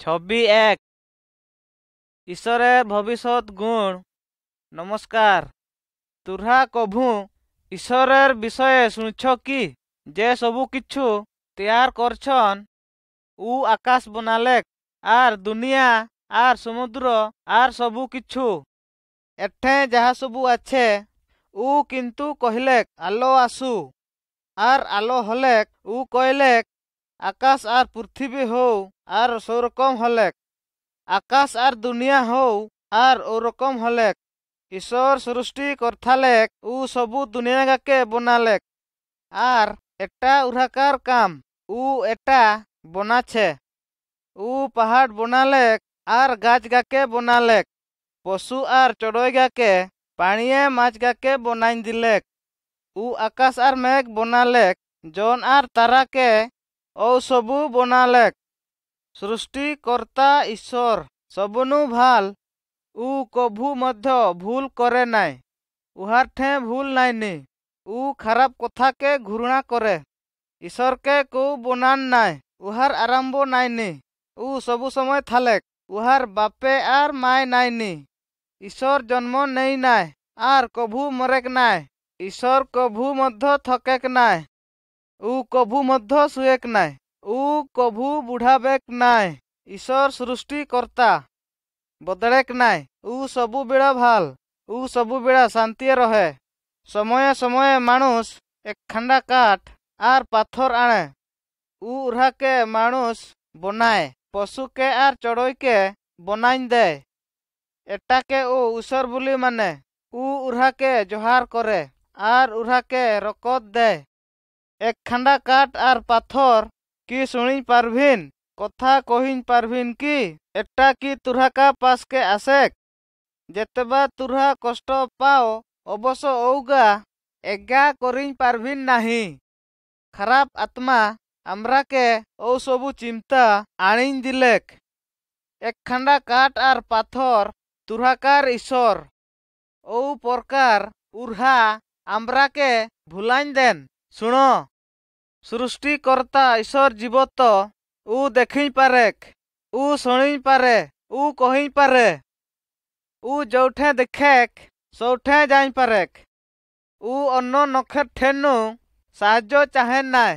ছবি 1 ঈশ্বরের ভবিষ্যৎ গুণ। নমস্কার। তোরা কভু ঈশ্বরের বিষয়ে শুনছ কি যে সবু কিছু তৈয়ার করছন? উ আকাশ বনালেক আর দুনিয়া আর সমুদ্র আর সবু কিছু এঠে যাহা সবু আছে উ কিন্তু কহিলেক আলো আসু আর আলো হলেক উ কইলেক আকাশ আর পৃথিবী হও আর সৌরকম হলেক আকাশ আর দুনিয়া হও আর ওরকম হলেক। ঈশ্বর সৃষ্টি করথালেক উ সবু দুনিয়াগাকে বনালেক আর এটা উহাকার কাম উ এটা বনাছে। উ পাহাড় বনালেক আর গাছগাকে বনালেক পশু আর চড়ইগাকে পানিয়ে মাছগাকে বনাই দিলেক। উ আকাশ আর মেঘ বনালেক জন আর তারাকে ও সবু বনালেক। সৃষ্টিকর্তা ঈশ্বর সবনু ভাল উ কভু মধ্য ভুল করে নাই উহার ঠে ভুল নাইনি উ খারাপ কথাকে ঘৃণা করে ঈশ্বরকে কৌ বনান নাই উহার আরম্ভ নাইনি উ সবু সময় থালেক উহার বাপে আর মায় নাইনি ঈশ্বর জন্ম নেই নাই আর কভু মরেক নাই ঈশ্বর কভু মধ্য থকেক নাই উ কভু মধ্য শুয়েক নাই উ কভু বুঢ়াবেক নাই ঈশ্বর সৃষ্টিকর্তা বদলেক নাই উ সবু বেড়া ভাল উ সবু বেড়া শান্তিয়ে রহে। সময়ে সময়ে মানুষ এক খান্ডা কাঠ আর পাথর আনে উ উহাকে মানুষ বনায় পশুকে আর চড়ইকে বনাই দেয় এটাকে ও ঈশ্বর বলি মানে উ উহাকে জোহার করে আর উহাকে রকত দেয়। এক খান্ডা কাঠ আর পাথর কি শুনি পারভিন কথা কহিন পারভিন কি এটা কি তুরহাকা পাশকে আসেক যেতেবা তুরহা কষ্ট পাও অবশ্য ওগা এগা করিন পারভিন নাহি। খারাপ আত্মা আমরাকে ও সবু চিন্তা আনিন দিলেক এক খান্ডা কাঠ আর পাথর তুরহাকার ঈশ্বর ও প্রকার উরহা আমরাকে ভুলাইন দেন। শুণ সৃষ্টিকর্তা ঈশ্বর জীবত উ দেখি পারেক উ শুনি পারে উ কহি পারে উ যৌঠে দেখেক সৌঠে যাই পারেক উ অন্য নখের ঠেনু সাহায্য চাহে নাই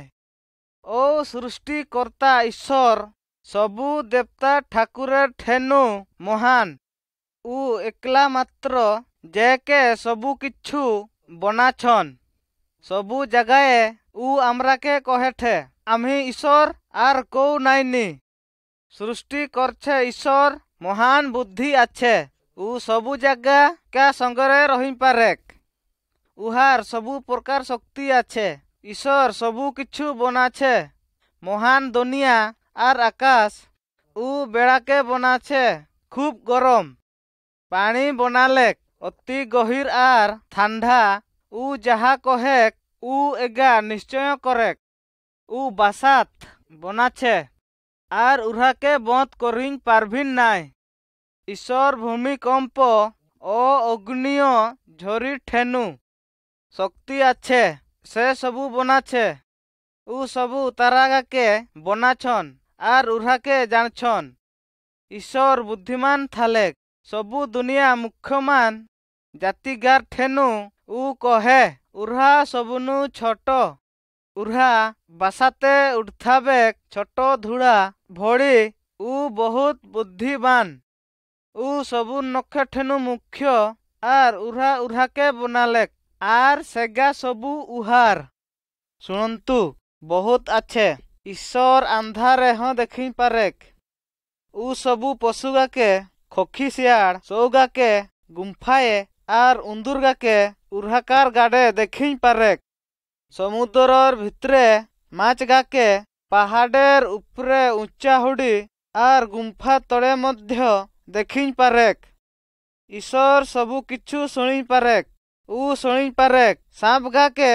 ও সৃষ্টিকর্তা ঈশ্বর সবু দেবতা ঠাকুরের ঠেনু মহান উ একলা মাত্র যে কে সবু কিছু বনাছন সবু জায়গায় উ আমরাকে কহেঠে আমি ঈশ্বর আর কৌ নাইনি সৃষ্টি করছে ঈশ্বর মহান বুদ্ধি আছে উ সবু জায়গা কা সঙ্গরে রহি পারেক উহার সবু প্রকার শক্তি আছে ঈশ্বর সবু কিছু বনাছে মহান দুনিয়া আর আকাশ উ বেড়াকে বনাছে খুব গরম পানি বনালেক অতি গভীর আর ঠান্ডা উ যাহা কহেক উ এগা নিশ্চয় করেক উ বাসাত বনাছে আর উহাকে বন্ধ করিন পারভিন নাই। ঈশ্বর ভূমিকম্প ও অগ্নিয় ঝরি ঠেনু শক্তি আছে সে সবু বনাছে উ সবু তারাগাকে বনাছন আর উহাকে জানছন। ঈশ্বর বুদ্ধিমান থালেক সবু দুনিয়া মুখ্যমান জাতিগার ঠেনু উ কহে উহা সবুনু ছোট উহা বাসাতে উঠাবেক ছোট ধুড়া ভড়ি উ বহুত বুদ্ধিমান উ সবু নখে ঠেনু মুখ্য আর উহাকে বনালেক আর সেগা সবু উহার। শুনন্তু বহুত আছে ঈশ্বর আন্ধারে হ দেখি পারেক উ সবু পশুগাকে খখি শিয়াড় চৌগাকে গুম্ফায়ে আর উন্দুরগাকে উহাকার গাড়ে দেখি পারেক সমুদ্রর ভিতরে মাছগাকে পাহাড়ের উপরে উঁচা হুড়ি আর গুম্ফা তলে মধ্য দেখি পারেক। ঈশ্বর সবু কিছু শুনি পারেক উ শুনি পারেক সাপগাকে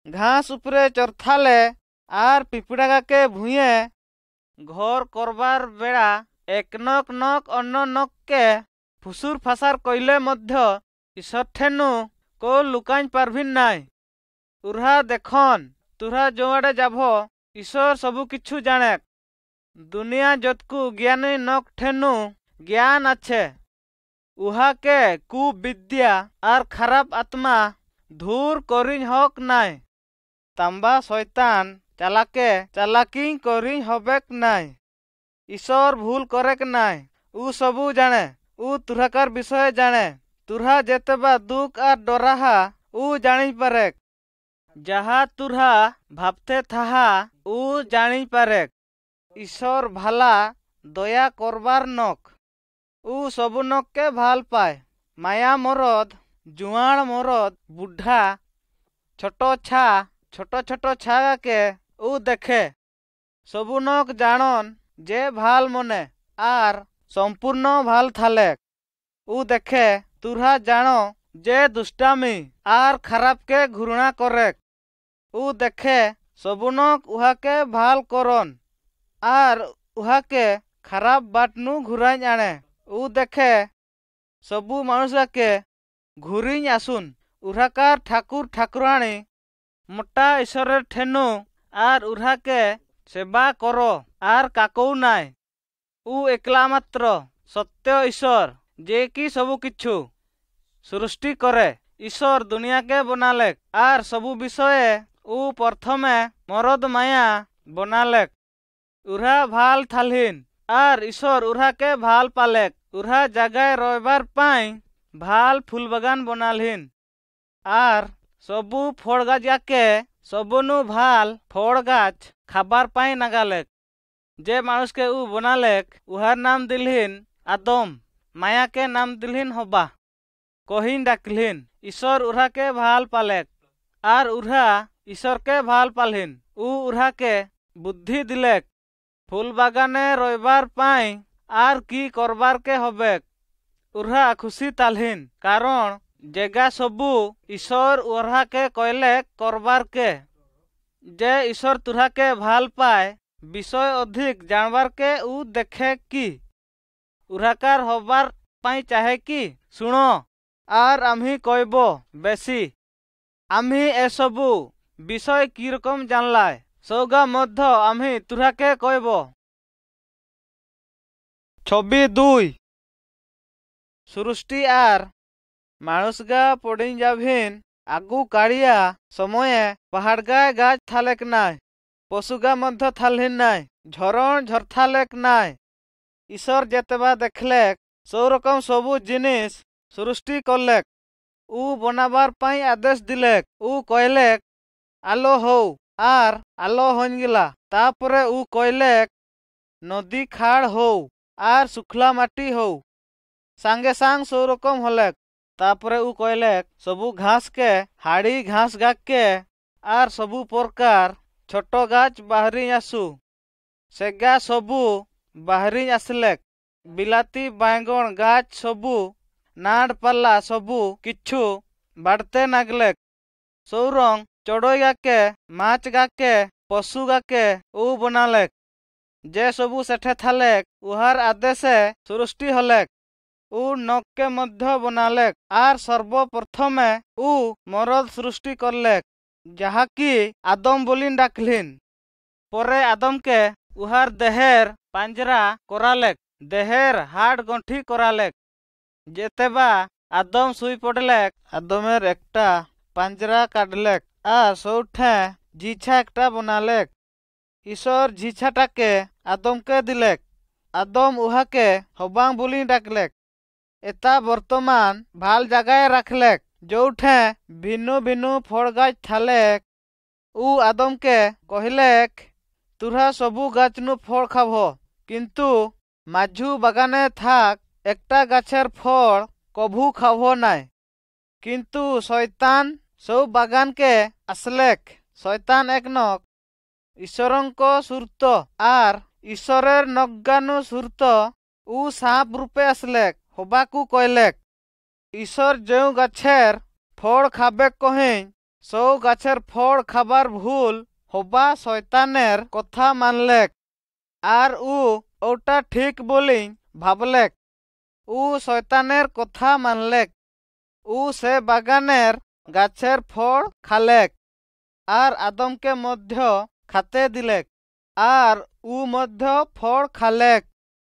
ঘাস উপরে চরথালে আর পিঁপড়াগাকে ভুঁয়ে ঘর করবার বেড়া এক নখ নখ অন্য নখকে ফুসুর ফাসার কইলে মধ্য ঈশ্বর ঠেনু কো লুকাইন পারভিন নাই। উহা দেখুন তুরা যুয়াড়ে যাব ঈশ্বর সবু কিছু জানেক दुनिया जतकू ज्ञानी नक ठेनु ज्ञान आछे उहा के कुविद्या और खराब आत्मा धूर करिन हक नाय। तांबा शैतान चालाके चालाकी करिन हबेक नाय। ईश्वर भूल करेक नाय। ऊ सबू जाने। ऊ तुराकार विषय जाने। तुरा जेतेबा दुख और डराहा ऊ जानी पारेक। जहा तुरा भाबते थाहा ऊ जानी पारेक। ईश्वर भाला दया करबार नक। ऊ सबू नक के भाल पाए। माया मरद जुआण मरद बुढ़ा छोटो छोटो छा के ऊ देखे। सबू नक जानन जे भाल मने आर संपूर्ण भाल थालेक। ऊ देखे तुरा जानो जे दुष्टामी आर खराब के घृणा करेक। ऊ देखे सबू नक उहा के भाल करन आर उहा के खराब बाटनु घुराइन आने। ऊ देखे सबू मानुषा के घुरिन आसुन उराकार ठाकुर ठाकुराणी मोटा ईश्वर ठेनु आर उरा के सेवा करो आर काकौ नाय। ऊ एकला मात्र सत्य ईश्वर जे कि सबू किछु सृष्टि करे। ईश्वर दुनिया के बनालेक आर सबू विषय ऊ प्रथमे मरद माया बनालेक। उरा भाल थालहीन आर ईश्वर उरा के भाल पालेक। उरा जगाय रयबार पाई भाल फूल बागान बनालहीन आर सबू फड़ गाछ याके सबनु भाल फड़ गाछ खाबार पाई नागालेक। जे मानुष के ऊ बनालेक उहार नाम दिलहीन आदम। माया के नाम दिलहीन हब्बा। कहिन डाकलहीन। ईश्वर उरा के भाल पालेक आर उरा ईश्वर के भाल पालहीन। ऊ उरा के बुद्धि दिलेक फूल बागाने रयबार पाई आर की करबार के हबेक। उरा खुशी तालहीन कारण जेगा सबू ईश्वर उरा के कइलेक करबार के। जे ईश्वर तुरा के भाल पाए विषय अधिक जानबार के ऊ देखे कि उराकार हबार पाई चाहे कि सुनो आर आम्ही कइबो बेसी। आम्ही ए सबू विषय की रकम जानलाय सौगा मध्य आम्ही तुरा के कइबो। 26:2 सृष्टि आर मानुषगा पड़िन जाभिन आगू काड़िया समये पहाड़गाय गाछ थालेक नाय। पशुगा मध्य थालहीन नाय। झरण झरथालेक नाय। ईश्वर जेतेबा देखलेक सौ रकम सबू जिनिस सृष्टि करलेक। ऊ बनाबार पाई आदेश दिलेक। ऊ कइलेक आलो हौ आर आलो हईनगिला। तापरे ऊ कइलेक नदी खाड़ हौ आर सुखला माटी हौ। सांगे सांग सौ रकम हलेक। तापरे ऊ कइलेक सबू घास के हाड़ी घास गाक के आर सबू प्रकार छोटो गाछ बाहरी आसु। सेगा सबू बाहरी आसलेक। बिलाती बैंगन गाछ सबू नाड़ पाला सबू किछु बाड़ते नागलेक। सौरंग चढ़ोई गाके माछ गाके पशु गाके ऊ बनालेक। जे सबू सेठे थालेक उहार आदेशे सृष्टि हलेक। ऊ नक के मध्य बनालेक आर सर्वप्रथमे ऊ मरद सृष्टि करलेक जहा कि आदम बोलिन डाकलहीन। परे आदम के उहार देहेर पांजरा करालेक। देहेर हाड़ गंठी करालेक। जेतेबा आदम सुई पड़लेक आदमेर एकटा पांजरा काटलेक आर सौठे झिछा एकटा बनालेक। ईश्वर झिछाटाके आदम के दिलेक। आदम उहा के हबांग बोलिन डाकलेक। एता वर्तमान भाल जागाय राखलेक जोठे भिन्नु भिन्नु फड़ गाछ थालेक। ऊ आदम के कहिलेक तुरा सबू गाछनु फड़ खाबो किन्तु माझू बागाने थाक एकटा गाछेर फड़ कभू खाबो नाय। किन्तु शैतान सब बागान के आसलेक। शैतान एक नक ईश्वरंको सुरत आर ईश्वरेर नग्गानु सुरत ऊ साप रूपे आसलेक हबाकू कइलेक। ईश्वर जेउ गाछेर फड़ खाबेक कहिन सौ गाछेर फड़ खाबार भूल हबा शैतानेर कथा मानलेक आर ऊ ओटा ठीक बोली भाबलेक। ऊ शैतानेर कथा मानलेक। ऊ से बागानेर गाछेर फड़ खालेक आर आदम के मध्य खाते दिलेक। आर ऊ मध्य फल खालेक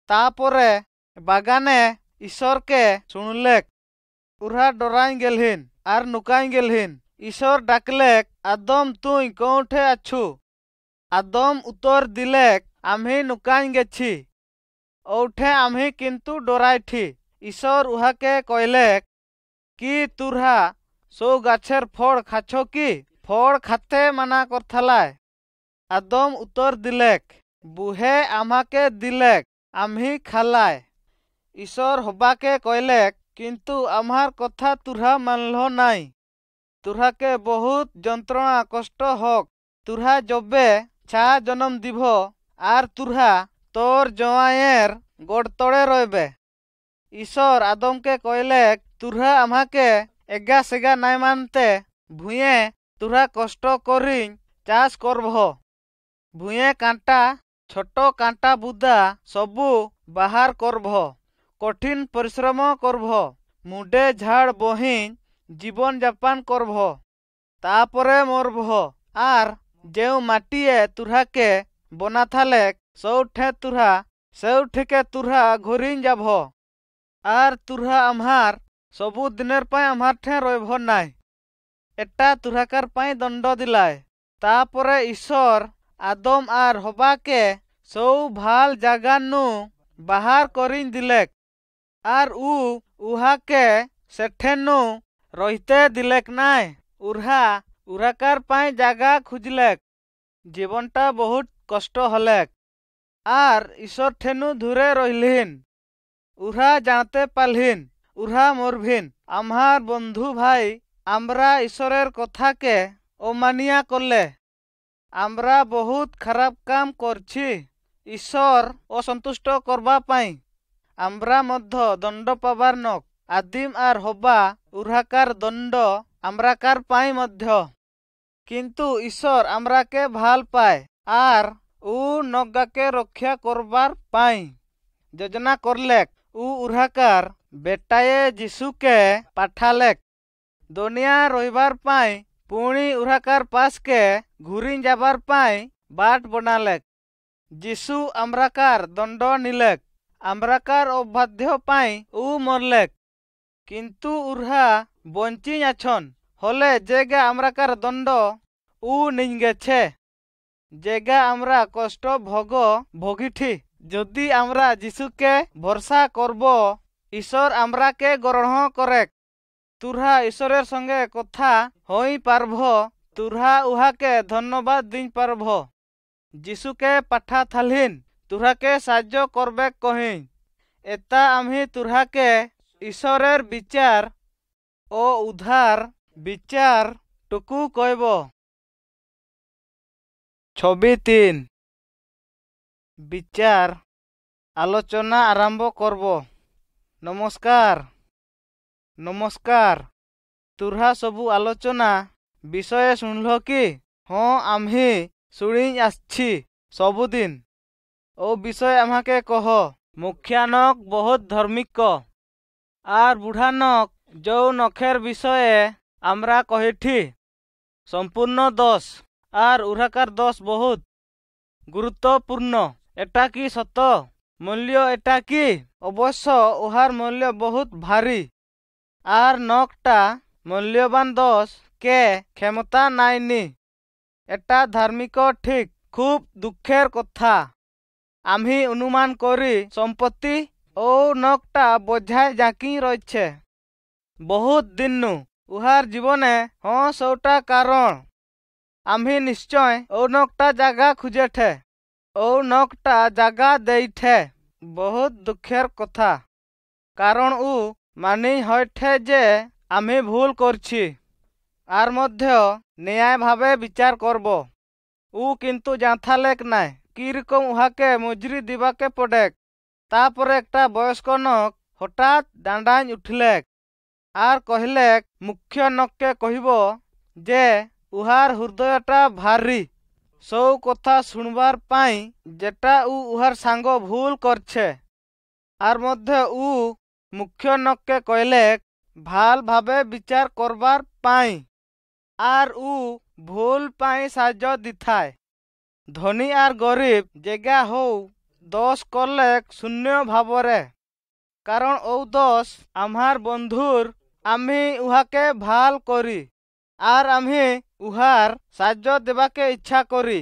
तापरे बागाने ईश्वर के सुनलेक उरा डराई गेलहिन आर नुकाई गेलहिन ईश्वर डाकलेक आदम तुई कौठे आछु आदम उत्तर दिलेक आम्ही नुकाई गेछि औठे आम्ही किंतु डराइठी ईश्वर उहाके कहलेक कि तुरहा सो गाछेर फल खाछो कि फल खाते माना करथालाय आदम उत्तर दिलेक बुहे आमाके दिलेक आम्ही खालाय ईश्वर हबाके कहलेक किंतु आम्हार कथा तुरहा मानलो नाई तुरहाके बहुत যন্ত্রণা कष्ट हक तुरहा जबे छा जन्म দিব आर तुरहा तोर जवाइएर गड़तड़े रइबे ईश्वर आदम के कहलेक तुरहा आम्हाके एगा सेगा नाई मानते भुए तुरहा कष्ट करिं चाष करभ भुए कांटा छोटो कांटा बुदा सबू बाहर करभ कठिन परिश्रम करभ मुडे झाड़ बहिं जीवन जापान करभ तापरे मरभ आर जेउ माटिए तुरहाके बनाथालेक सौठे तुरहा सेउठिके तुरहा घुरिं जाभ आर तुरहा आम्हार सबु दिनेर पाई आम्हार ठे रइभ नाई एटा तुरहाकार पाई दंड दिलाय तापरे ईश्वर आदम आर हबाके सौ भाल जागानु बाहर करिं दिलेक आर उहाके सेठेनु रहिते दिलेक नाय उराकार पाई जागा खुजलेक जीवनटा बहुत कष्ट हलेक आर ईश्वर ठेनु धुरे रहिलिन उरा जानते पालहिन उरा मरभिन आम्हार बंधु भाई आम्रा ईश्वरेर कथाके अमानिया करले आम्रा बहुत खराब काम करछि ईश्वर असंतुष्ट करबा पाई आम्रा मध्य दंड पाबार नक आदिम आर हबा उराकार दंड आम्राकार पाई मध्य किंतु ईश्वर आम्राके भाल पाए आर नगाके रक्षा करबार पाई योजना करलेक उराकार बेटाए जीशुके पाठालेक दुनिया रहिबार पाई पुणी उराकार पास के घुरिं जाबार पाई बाट बनालेक जीशु आम्राकार दंड निलेक आम्राकार अबाध्य पाई मरलेक किंतु उरहा बंचिं आछन हले जेगा आम्राकार दंड निंगे छे जेगा आम्रा कष्ट भोगिठी जदि आम्रा जीशुके भरसा करब ईश्वर आम्राके ग्रहण करेक तुरहा ईश्वरेर संगे कथा हई पारभ तुरहा उहाके धन्यवाद दिन पारभ जीशुके पाठा थालहिन तुरहाके साहाय्य करबेक कहिं एता आम्ही तुरहाके ईश्वरेर विचार ओ उद्धार विचार टुकु कइब 6:3 विचार आलोचना आरंभ करब नमस्कार नमस्कार तुरहा सबु आलोचना विषय सुनल कि हाँ आम्ही शुणी आछि सबुदिन ओ विषय आम्हाके कह मुखियानक बहुत धर्मिक आर बुढ़ानक जो नखेर विषय आम्रा कहिठी संपूर्ण दोष आर उराकार दोष बहुत गुरुत्वपूर्ण एटा कि सत मूल्य एटा कि अवश्य उहार मूल्य बहुत भारी आर नकटा मूल्यवान दोष के क्षमता नाइनी एटा धार्मिक ठीक खूब दुखेर कथा आम्ही अनुमान करी सम्पत्ति ओ नकटा बोझाय जाकी रहिछे बहुत दिननु उहार जीवने हाँ सौटा कारण आम्ही निश्चय ओ नकटा जागा खुजेठे ओ नकटा जागा देइठे बहुत दुखेर कथा कारण मानी हयठे जे आम्ही भूल करछि आर मध्य न्याय भावे विचार करब किंतु जाथालेक नाय कि रकम उहाके मजुरी दिबाके पड़ेक तापरे एकटा बयस्क नक हठात दांडाई उठलेक आर कहलेक मुख्य नकके कहिबो जे उहार हृदयटा भारी सौ कथा सुनबार पाई जेटा उहार सांग भूल करछे आर मध्य मुख्य नकके कहलेक भाल भावे विचार करबार पाई आर भूल पाई साहाय्य दिथाय ধনী আর গরিব জেগা হও দোষ করলেক শূন্য ভাবরে, কারণ ও দোষ আমার বন্ধুর আমি উহাকে ভাল করি আর আমি উহার সাহায্য দেবাকে ইচ্ছা করি।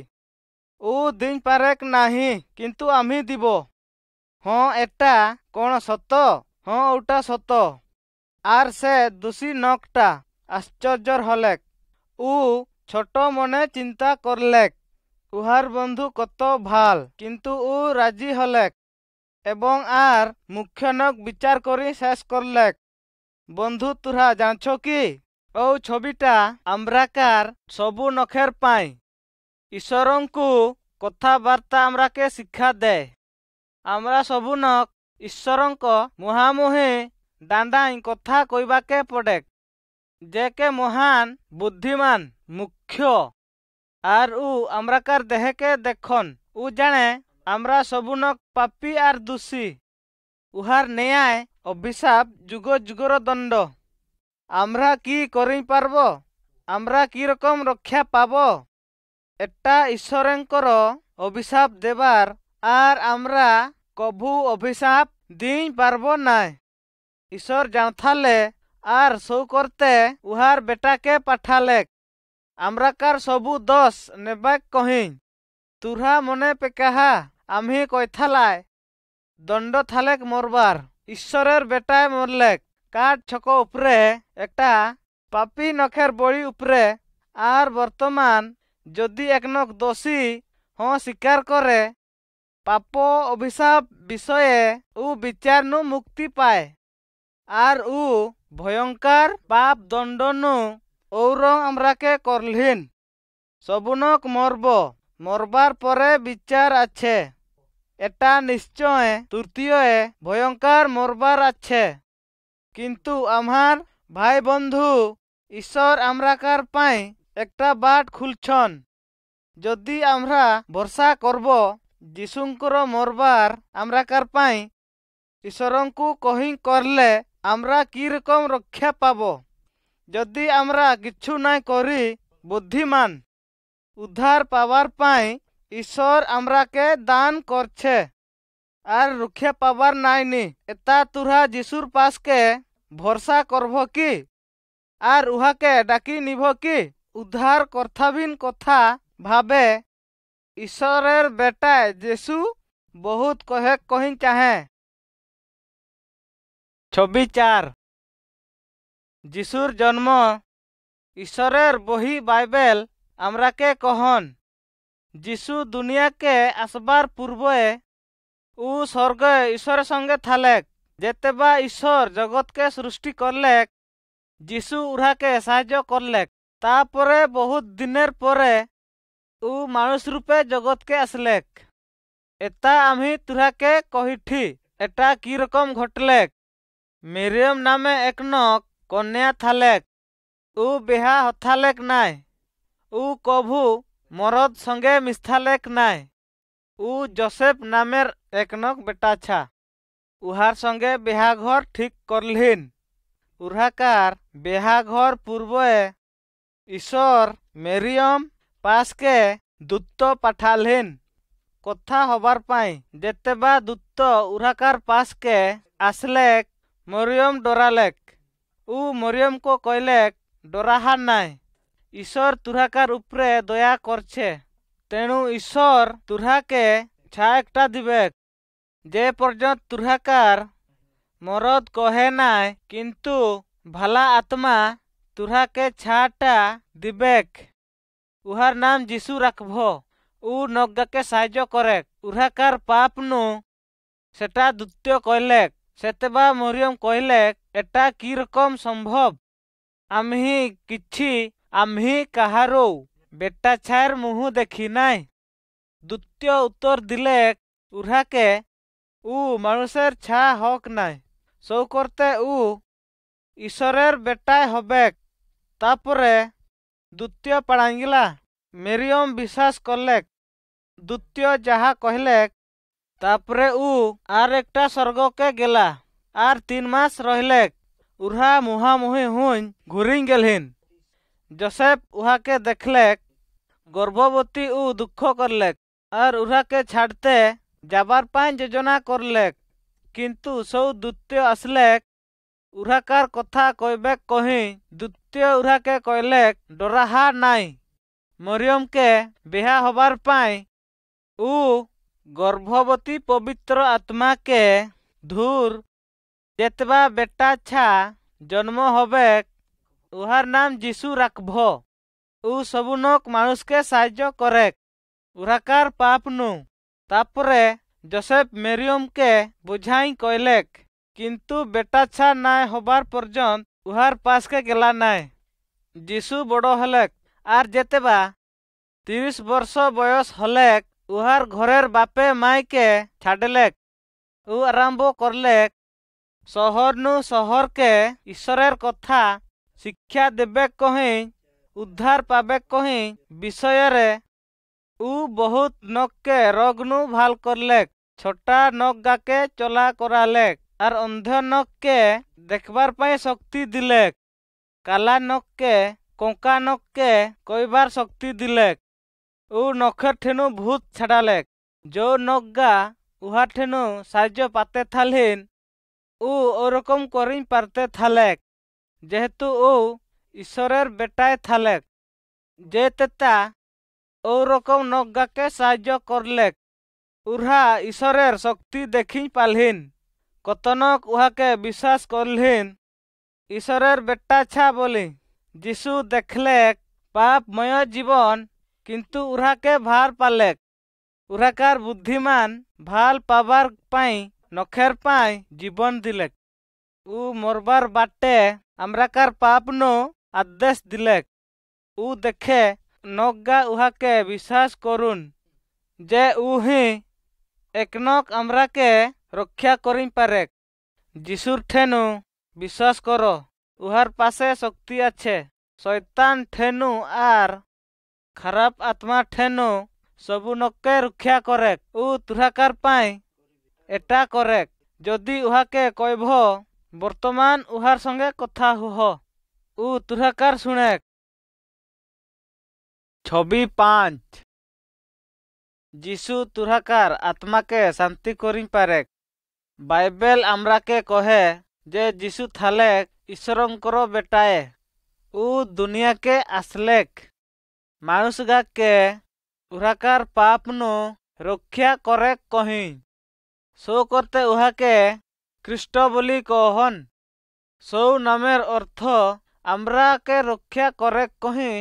ও দিন পারেক নাহি কিন্তু আমি দিব। হ্যাঁ এটা কোন সত? হ্যাঁ ওটা সত। আর সে দোষী নকটা আশ্চর্যর হলেক। ও ছোট মনে চিন্তা করলেক উহার বন্ধু কত ভাল, কিন্তু ও রাজি হলেক এবং আর মুখ্য নক বিচার করি শেষ করলেক। বন্ধু তোরা জানছ কি ও ছবিটা আমরাকার সবু নখের পাই ঈশ্বরଙ୍କୁ কথাবার্তা আমরাকে শিক্ষা দেয়। আমরা সবু নক ঈশ্বরଙ୍କ মুহামুহি দাঁড়াই কথা কইবাকে পড়ে। যে কে মহান বুদ্ধিমান মুখ্য আর উ আমরাকার দেহকে দেখুন। উ জানে আমরা সবু নক পাপী আর দোষী। উহার ন্যায় অভিশাপ যুগ যুগর দণ্ড। আমরা কি করি পারব? আমরা কি রকম রক্ষা পাব? এটা ঈশ্বরঙ্কর অভিশাপ দেবার আর আমরা কভু অভিশাপ দিই পারব নাই। ঈশ্বর জানথালে আর সৌ করতে উহার বেটাকে পাঠালেক আমরাকার সবু দোষ নেবাক কহি। তুরা মনে পেকাহা আমি কইথালাই দণ্ড থালেক মরবার। ঈশ্বরের বেটায় মরলেক কাঠ ছক উপরে একটা পাপী নখের বড়ি উপরে। আর বর্তমান যদি একনক দোষী হ্যাঁ স্বীকার করে পাপ অভিশাপ বিষয়ে ও বিচার নু মুক্তি পায় আর ও ভয়ঙ্কর পাপ দণ্ড নু ঔরং আমরাকে করলিন। সবুনক মরব, মরবার পরে বিচার আছে। এটা নিশ্চয় তৃতীয় ভয়ঙ্কর মরবার আছে। কিন্তু আমার ভাই বন্ধু ঈশ্বর আমরাকার পাই একটা বাট খুলছন। যদি আমরা ভরসা করব যিশুঙ্কর মরবার আমরাকার পাই ঈশ্বরଙ୍କୁ কহি করলে আমরা কি রকম রক্ষা পাব। যদি আমরা কিছু নাই করি বুদ্ধিমান উদ্ধার পাবার পাই ঈশ্বর আমরাকে দান করছে আর রক্ষা পাবার নাইনি। এটা তুরা যিশুর পাশকে ভরসা করব কি আর উহাকে ডাকি নিব কি? উদ্ধার করথাবিন কথা ভাবে ঈশ্বরের বেটায় যিশু বহুত কহে কহি চাহে। 26 যিশুর জন্ম। ঈশ্বরের বহি বাইবেল আমরাকে কহন যিশু দুনিয়াকে আসবার পূর্বে ও স্বর্গে ঈশ্বরের সঙ্গে থালেক। যেতেবা ঈশ্বর জগৎকে সৃষ্টি করলেক যিশু উহাকে সাহায্য করলেক। তারপরে বহুত দিনের পরে ও মানুষ রূপে জগৎকে আসলেক। এটা আমি তুহাকে কহিঠি এটা কি রকম ঘটলেক। মিরিয়ম নামে একনক কন্যা থালেক। ও বিহা হথালেক নাই। ও কভু মরদ সঙ্গে মিশথালেক নাই। ও জোসেফ নামের একনক বেটাছা উহার সঙ্গে বিহাঘর ঠিক করলিন। উহাকার বিহাঘর পূর্বে ঈশ্বর মেরিয়ম পাশকে দূত পাঠালিন কথা হবার পাই। যেতেবা দূত উহাকার পাশকে আসলেক মরিয়ম ডরালেক। ও মরিয়মকে কইলেক ডরাহার নাই, ঈশ্বর তুহাকার উপরে দয়া করছে। তেণু ঈশ্বর তুহাকে ছা একটা দিবেক যে পর্যন্ত তুহাকার মরদ কহে নাই, কিন্তু ভালা আত্মা তুহাকে ছাটা দিবেক। উহার নাম যিশু রাখব। ও নজ্ঞাকে সাহায্য করেক উহাকার পাপ নু। সেটা দূত কইলেক। সেতেবা মরিয়ম কহিলেক এটা কি রকম সম্ভব? আম্হি কাহারও বেটা ছায়ের মুহু দেখি নাই। দূত উত্তর দিলেক উহাকে ও মানুষের ছা হক নাই, সৌ করতে ও ঈশ্বরের বেটায় হবেক। তারপরে দূত পাড়াঙ্গিলা। মেরিয়ম বিশ্বাস করলেক দূত যাহা কহিলেক। তারপরে ও আর একটা স্বর্গকে গেলা আর 3 মাস রহিলেক। উহা মুহামুহি হুঁই ঘুরি গেলহিন। জোসেফ উহাকে দেখলেক गर्भवती दुख करलेक और उहा के छाड़ते जाबार पाई योजना करलेक। किंतु सौ द्वितीय आसलेक उहाकार कथा कहबेक कही द्वितीय उहा के कहलेक डराहा नाई मरियम के बेहा हबार पाई गर्भवती पवित्र आत्मा के धूर जेतबा बेटा छा जन्म हबेक उहार नाम जीशु राखभो। सबुनक मानुष के साहाय्य करेक उहाकार पाप नु। तापरे जोसेफ मेरियम के बुझाई कहलेक किंतु बेटा छा नाय हबार पर्यंत उहार पास के गेला नाय। जीशु बड़ो हलेक आर जेतेबा 30 वर्ष बयस हलेक उहार घरेर बापे माई के छाड़लेक। आरंभ करलेक शहर नु शहर के ईश्वरेर कथा शिक्षा देबे कही उद्धार पाबे कही विषय रे बहुत नक के रोग नु भाल करलेक। छोटा नक गाके चला करालेक और अंध नक के देखबार पाई शक्ति दिलेक। काला नक के कोंका नक के कईबार शक्ति दिलेक। नखेर ठेनु भूत छाड़ालेक। जो नक गा उहा ठेनु साहाय्य पाते थालिन ओरकम करिं पारते थालेक जेहेतु ईश्वरेर बेटाय थालेक। जे तेता ओरकम नक गाके साहाय्य करलेक। उहा ईश्वरेर शक्ति देखी पालहिन। कतनक उहा के विश्वास करलिन ईश्वरेर बेटा छा बोली। जीशु देखलेक पापमय जीवन किंतु उहा के भार पालेक। उहाकार बुद्धिमान भाल पाबार पाई नखेर पाई जीवन दिलेक। मरबार बाटे आमराकार पाप नो आदेश दिलेक। देखे नगा उहा के विश्वास करुन जे ही एकनक आमरा के रक्षा करिं पारेक। जीशुर ठेनु विश्वास करो उहार पासे शक्ति आछे। शैतान ठेनु आर खराब आत्मा ठेनु सबुनके रक्षा करेक। तुहाकार पाई एटा करेक जदि उहा के कहबो वर्तमान उहार संगे कथा हुह तुहाकार सुनेक। 6:5 जीशु तुहाकार आत्मा के शांति करिं पारेक। बाइबेल आमरा के कहे जे जीशु थालेक ईश्वरंकर बेटाए दुनिया के आसलेक मानुष गा के उहाकार पाप नु रक्षा करेक कही। सो करते उहा के ख्रीष्ट बोली कहन। सौ नामेर अर्थ आमरा के रक्षा करेक कही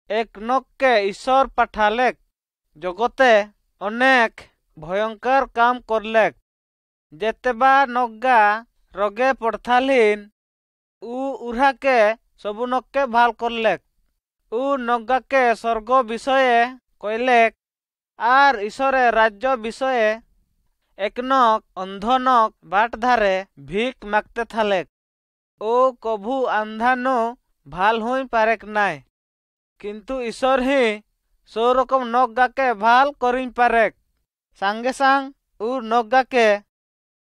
एक नक के ईश्वर पाठालेक जगते अनेक भयंकर काम करलेक। जेतेबा नगा रगे पड़थालिन उहा के सबुनक के भाल करलेक। नगा के स्वर्ग विषय कहलेक आर ईश्वरे राज्य विषय एकनक अंधनक बाट धारे भीख मागते थालेक। कभू आंधानो भाल हुई पारेक नाय किंतु ईश्वर ही सौ रकम नक गाके भाल करिं पारेक। सांगे सांग नक गाके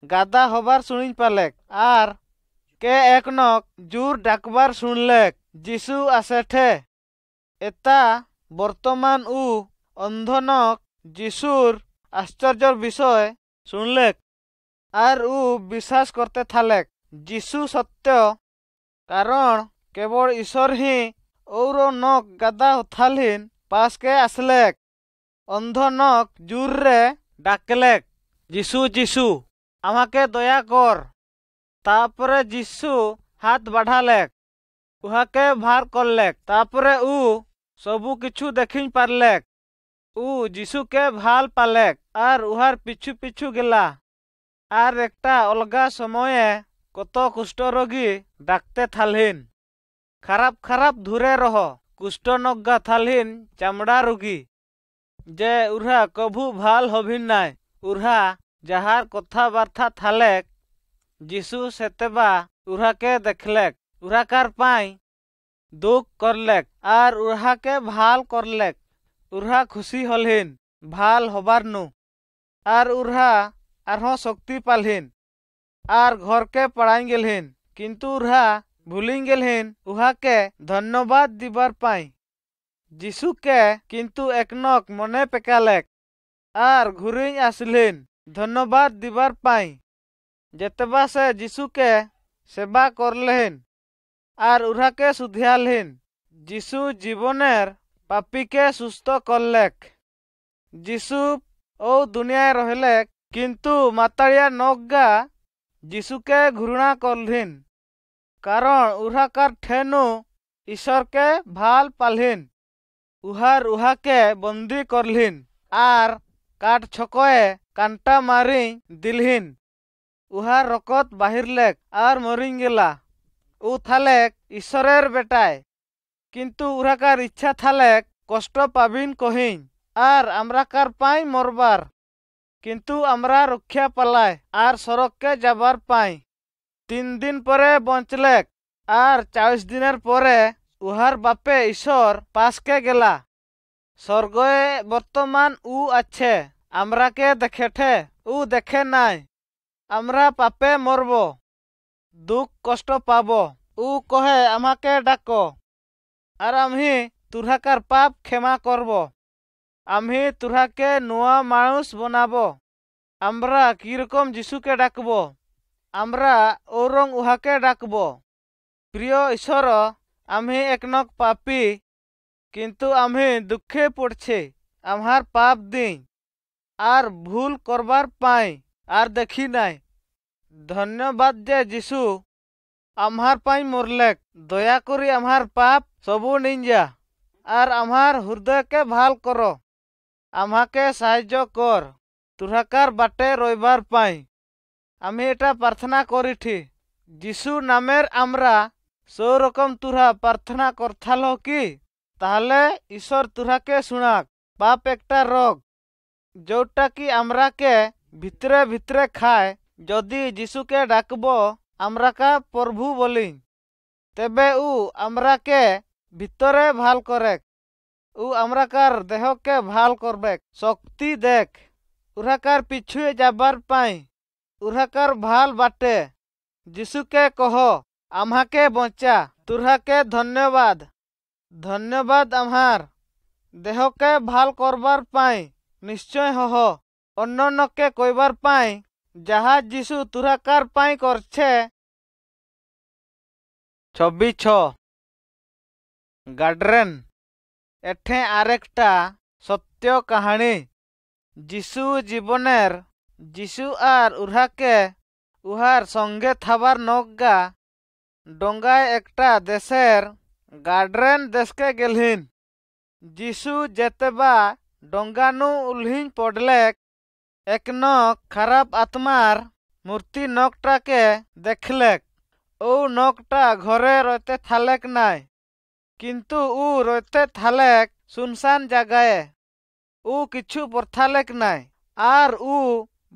गादा हबार सुनिं पालेक आर के एकनक जूर डाकबार सुनलेक जीशु आसेठे। एता वर्तमान अंधनक जीशुर आश्चर्यर विषय सुनलेक आर विश्वास करते थालेक जीशु सत्य कारण केवल ईश्वर ही और नक गादा थालिन पास के आसलेक। अंध नक जूर रे डाकलेक जीशु जीशु आमाके दया कर। तापरे जीशु हाथ बढ़ालेक उहाके भार करलेक। तापरे सबु किछु देखिं पारलेक। जीशु के भाल पालेक आर उहार पिछु पिछु गेला। आर एकटा अलगा समये कत कुष्ठ रोगी डाकते थालिन। खराब खराब धुरे रह कुष्ठ नग्गा थालिन चामड़ा रोगी जे उहा कभू भाल हबिन नाय। उहा जहार कथा बार्था थालेक जीशु सेतेबा उहा के देखलेक उहाकार पाई दुख करलेक आर उहा के भाल करलेक। उहा खुशी हलहिन भाल हबार नु आर उहा आरहों शक्ति पालहिन आर घर के पड़ाई गेलहिन। किंतु उहा भूलिं गेलहिन उहा के धन्यवाद दिबार पाई যিশুকে কিন্তু একনক মনে পেকালেক আর ঘুরিং আসলেন ধন্যবাদ দিবার পাই। যেতবা সে যিশুকে সেবা করলেন আর উহাকে শুধিয়ালেন, যিশু জীবনের পাপীকে সুস্থ করলেক। যিশু ও দুনিয়ায় রহলেক কিন্তু মাতাড়িয়া নগা যিশুকে ঘৃণা করলেন, কারণ উহাকার ঠেনু ঈশ্বরকে ভাল পালহিন। উহাকে বন্দী করলিন আর কাঠ ছকয়ে কান্টা মারি দিলহিন। উহার রকত বাহিরলেক আর মরিং গেলা। উ থালেক ঈশ্বরের বেটায়, কিন্তু উহাকার ইচ্ছা থালেক কষ্ট পাবিন কহিন আর আমরাকার পাই মরবার, কিন্তু আমরা রক্ষা পালায় আর সড়ককে যাবার পাই। 3 দিন পরে বঞ্চলেক আর 40 দিনের পরে উহার বাপে ঈশ্বর পাশকে গেলা। স্বর্গয়ে বর্তমান উ আছে, আমরাকে দেখেঠে উ দেখে নাই। আমরা পাপে মরব, দুঃখ কষ্ট পাব। উ কহে আমাকে ডাকো আর আমি তুরহাকার পাপ ক্ষমা করব। আমি তুরহাকে নুয়া মানুষ বানাব। আমরা কিরকম যিশুকে ডাকব? আমরা ওরং উহাকে ডাকব। প্রিয় ঈশ্বর, আমি একনক পাপী, কিন্তু আমি দুঃখে পড়ছি আমার পাপ দিন আর ভুল করবার পাই আর দেখি নাই। ধন্যবাদ যে যিশু আমার পাই মরলেক। দয়া করি আমার পাপ সবু নিঞ্জা আর আমার হৃদয়কে ভাল কর। আমাকে সাহায্য কর তুরহাকার বাটে রইবার পাই। আমি এটা প্রার্থনা করিঠি যিশু নামের। আমরা সৌরকম তুরহা প্রার্থনা করথাল কি? তাহলে ঈশ্বর তুরহাকে শুনাক। পাপ একটা রোগ जोटा कि আমরাকে ভিতরে ভিতরে খায়। যদি যিশুকে ডাকব আমরাকা প্রভু বলি, তেবে উ আমরাকে ভিতরে ভাল করে। উ আমরাকার দেহকে ভাল করবে, শক্তি দেখ উহাকার পিছুয়ে যাবার পাই। উহাকার ভাল বাটে যিশুকে কহ আমাকে বঁচা। তুরহাকে ধন্যবাদ। ধন্যবাদ আমার দেহকে ভাল করবার পাই। নিশ্চয় হহ অন্যকে কইবার পাই যাহা যিশু তুরহাকার পাই করছে। 26 গার্ডেন এঠে আরেকটা সত্য কাহানি। যিশু জীবনের যিশু আর উহাকে উহার সঙ্গে থাবার নগা ডঙ্গায় একটা দেশের গার্ডেন দেশকে গেলহিন। যিশু যেতেবা ডঙ্গানু উল্হিন পড়লেক একনক খারাপ আত্মার মূর্তি নকটাকে দেখলেক। ও নকটা ঘরে রইতে থালেক নাই, কিন্তু উ রইতে থালেক শুনশান জায়গায়। উ কিছু পরথালেক নাই আর উ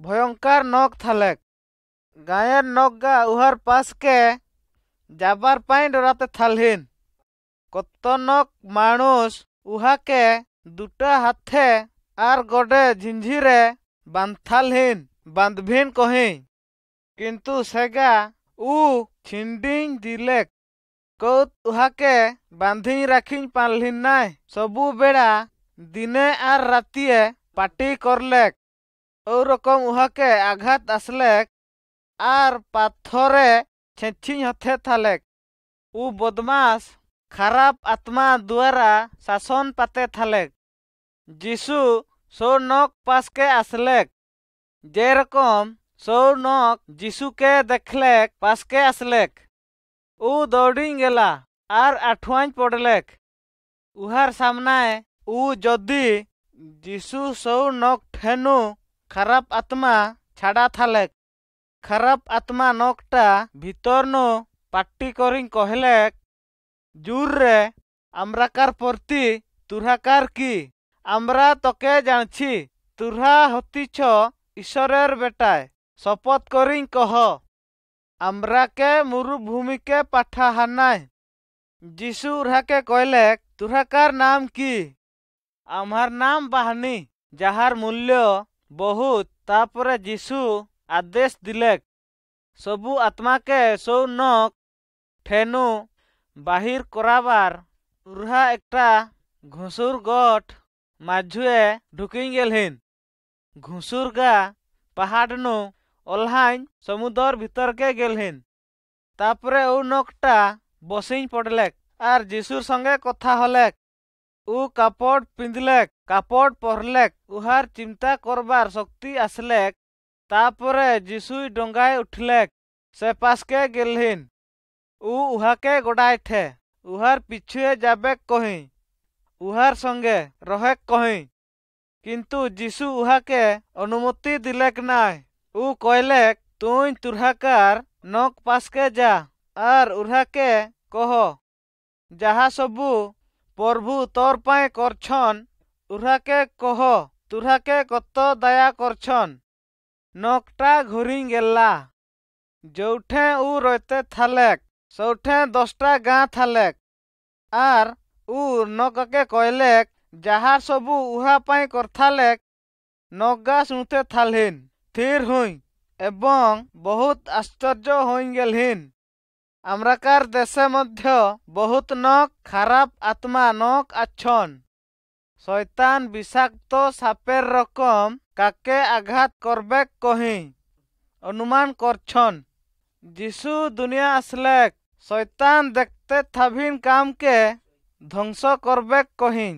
ভয়ঙ্কর নক থালেক। গায়ের নকগা উহার পাশকে যাবার পাই ডরাতে থালহিন। কত নক মানুষ উহাকে দুটা হাতে আর গডে ঝিঞ্ঝিরে বাঁধথালহিন বাঁধভিন কহি, কিন্তু সেগা উ ছিন্ডিং দিলেক। কৌত উহাকে বাঁধি রাখিন পারলিন নাই। সবু বেড়া দিনে আর রাতিয়ে পাটি করলেক। ওরকম উহাকে আঘাত আসলেক আর পাথরে ছেঁচিং হতে থালেক। উ বদমাস খারাপ আত্মা দ্বারা শাসন পাতে থালেক। যিশু সৌনক পাশকে আসলেক। যেরকম সৌনক যিশুকে দেখলেক পাশকে আসলেক, উ দৌড়িং গেলা আর আঠুয়াñ পড়লেক উহার সামনায়। উ যদি যিশু সৌনক ঠেনু খারাপ আত্মা ছাড়া থালেক। খারাপ আত্মা নকটা ভিতর নু পাটি করিং কহলেক, জুররে আমরাকার প্রতি তুরহাকার কি? আমরা তোকে জানছি তুরহা হতিছ ঈশ্বরের বেটায়। শপথ করিং কহ আমরাকে মরুভূমিকে পাঠাহানাই। যিশু উহাকে কইলেক, তুরহাকার নাম কি? আমার নাম বাহানি, যাহার মূল্য বহুত। তারপরে যিশু আদেশ দিলেক সবু আত্মাকে সৌনক ঠেনু বাহির করাবার। উহা একটা घुसुर गोठ माझुए ढुकिन गेलहिन। घुसुर गा पहाड़नु ओल्हाइन समुदर भीतर के गेलहिन। तापरे उ नकटा बसिन पड़लेक आर जीसुर संगे कथा हलेक। उ कापड़ पिंधलेक कापड़ पहरलेक उहार चिंता करबार शक्ति आसलेक। तापरे जीसुई डोंगाय उठलेक से पासके गेलहिन। उ उहाके गोडाइठे उहार पिछुए जाबेक कही उहार संगे रहेक कही। किंतु जीसु उहाके अनुमति दिलेक नाय। उ कहलेक तुई तुरहाकार नक पासके जा आर उहाके कह जहा सबू प्रभु तोर पाए करछन उहाके कह तुरहाके कत दया करछन। नकटा घुरी गेला। जौठे उ रते थालेक सौठे 10टा गाँ थालेक आर उ नकके कहलेक जहा सबू उहा पाए करथालेक नगा सुनते थालहिन थिर हुई एवं बहुत आश्चर्य होई गेलहिन। आम्राकार देशे मध्य बहुत नक खाराप आत्मा नक आछन। शैतान विषाक्त सापेर रकम काके आघात करबेक कही अनुमान करछन। जीसु दुनिया आसलेक शैतान देखते थाभिन काम के ध्वंस करबेक कही।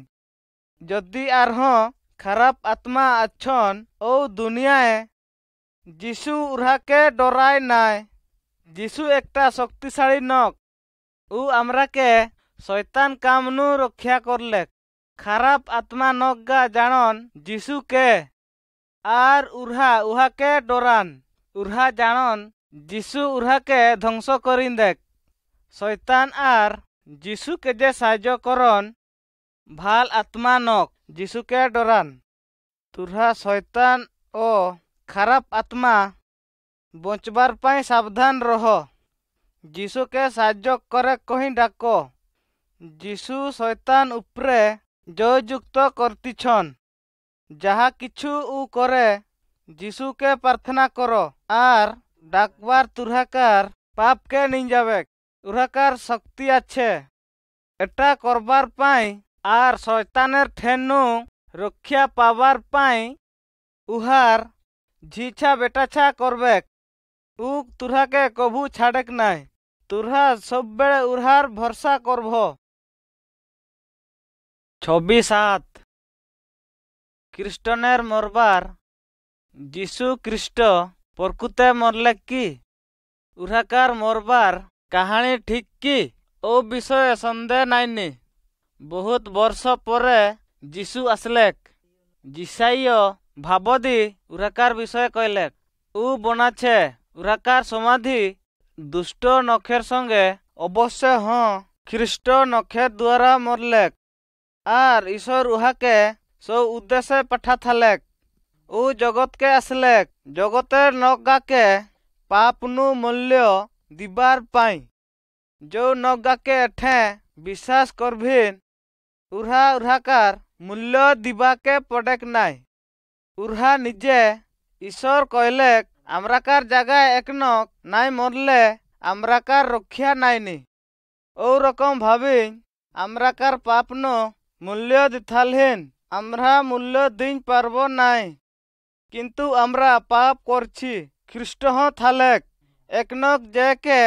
जदि आरहों खाराप आत्मा आछन ओ दुनियाए जीसु उहाके डराय नाय। जीसु एकटा शक्तिशाली नक। उ आम्राके शैतान कामनु रक्षा करलेक। खाराप आत्मा नकगा जानन जीसु के आर उहाके डरान। उहा जानन जीसु उहाके ध्वंस करिन देक। शैतान आर जीसु के जे साहाय्य करन ভাল आत्मा नक जीसु के डरान। तुरहा शैतान ओ खाराप आत्मा बचबार पाई सावधान रह। जीसु के साहाय्य करे कहीं डाक। जीसु शैतान उपरे जययुक्त करतीछन। जहा किछु उ करे जीसु के प्रार्थना करो आर डाकबार तुरहाकार पाप के निंजावेक। उहाकार शक्ति आछे एटा करबार पाई आर शैतानेर ठेनु रक्षा पावार पाई उहार झीछा बेटाछा करबेक। उ तुरहाके कभू छाड़ेक नाय। तुरहा सब बेले उहार भरसा करभ। 26 ख्रिस्टनेर मरबार जीसु ख्रिस्ट प्रकृते मरलेक कि उहाकार मरबार कहानी ठीक कि ओ विषय सन्देह नाइनी। बहुत वर्ष परे जीसु आसलेक। जिसाइय भाबदी उहाकार विषय कहलेक। उ बनाछे उहाकार समाधि दुष्ट नखेर संगे अवश्य हाँ ख्रिस्ट नखेर द्वारा मरलेक आर ईश्वर उहाके सो उद्देश्य पठा थालेक। उ जगत के आसलेक जगतेर नगाके पापनु मूल्य दिबार पाई। जो नगाके एठे विश्वास करभिन उहाकार मूल्य दिबाके पड़ेक नाय। उहा निजे ईश्वर कहलेक आम्राकार जगह एकनक नाई मरले आम्राकार रक्षा नाइनी। ओ रकम भाविन आम्राकार पापनो मूल्य दिथालहिन आम्रा मूल्य दिन पारबो नाई। किंतु आम्रा पाप करछि ख्रिस्ट हाँ थालेक एकनक जे के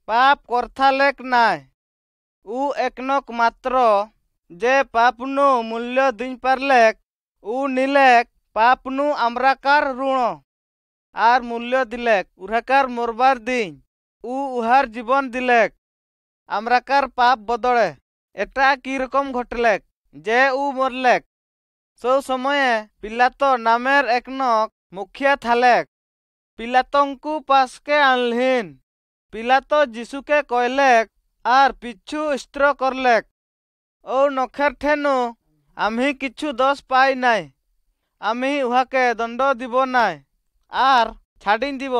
पाप करथालेक नाय। उ एकनक मात्र जे पापनु मूल्य दिन पारलेक उ निलेक पापनु आम्राकार ऋण आर मूल्य दिलेक उहाकार मरबार दिन उ उहार जीवन दिलेक आम्राकार पाप बदले। एटा की रकम घटलेक जे उ मरलेक। सो समय पिलातो नामेर एकनक मुखिया थालेक। पिलातोंकु पासके आनलहिन। पिलातो जीसुके कहलेक आर पिछु स्त्र करलेक ओ नखेर ठेनु आम्ही किछु दोष पाई नाय। आम्ही उहाके दंड दिब नाय आर छाड़िन दिब।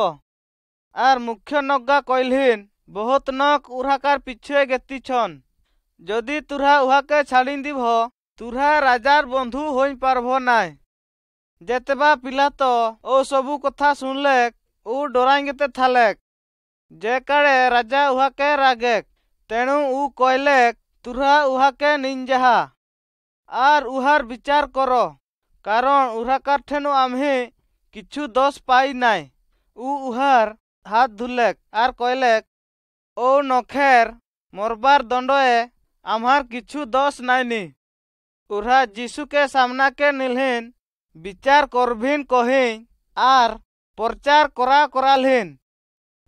आर मुख्य नगा कहलहिन बहुत नक उहाकार पिछुए गेतीछन। जदि तुरहा उहाके छाड़िन दिब तुरहा राजार बंधु होई पारभ नाय। जेतेबा पिलातो ओ सबू कथा सुनलेक उ डरांगेते थालेक जे काले राजा उहाके रागेक। तेणु उ कहलेक तुरहा उहाके निंजाहा। आर उहार विचार करो कारण उहाकार ठेनु आम्ही किछु दोष पाई नाय। उहार हाथ धुलेक आर कहलेक ओ नखेर मरबार दंडे आम्हार किछु दोष नाइनी। उहा जीशु के सामना के निलहिन विचार करभिन कहिन आर प्रचार करालहिन।